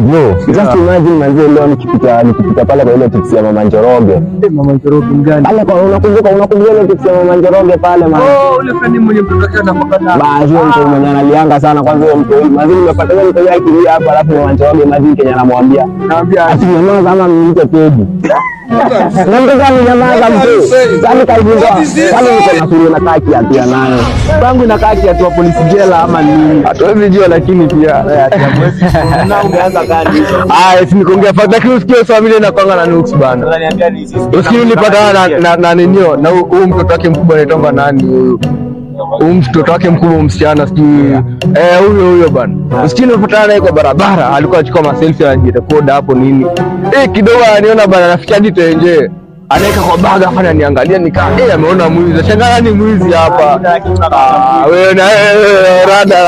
Bro, just imagine manze leo nikipita pale kwa ile taxi ya Mama Njoroge. Mama Njoroge gani? Pale kwa unakumbuka ile taxi ya Mama Njoroge pale man. Ule friend mwenye mtoto wake anapakana. Basi mtu mwenye analianga sana kwanza huyo mtu. Mazini nimepata ile mtu yake kilia hapa alafu Mama Njoroge mazini Kenya anamwambia. Ati mama kama mnike pedi. Na mtu gani nyamaza mtu. Sasa kaibinda. Kama niko na suru na kaki atia nayo. Bangu inakaa kiatu wa polisi jela ama nini? Hatuwezi jua lakini pia Na umeanza gani? si nikuongea fact lakini usikie familia inakwanga na nuks bana. Unaniambia ni sisi. Usikie nilipatana na ninio na huyu mtoto wake mkubwa anaitwa nani huyu? Huyu mtoto wake mkubwa msichana sijui huyo bana. Usikie nilipatana naye kwa barabara alikuwa anachukua maselfie anajirekodi hapo nini. Kidogo aniona bana nafikia hadi tenje. Anaeka kwa baga afanya niangalia nikaa ameona mwizi. Shangaa ni mwizi hapa. Wewe na rada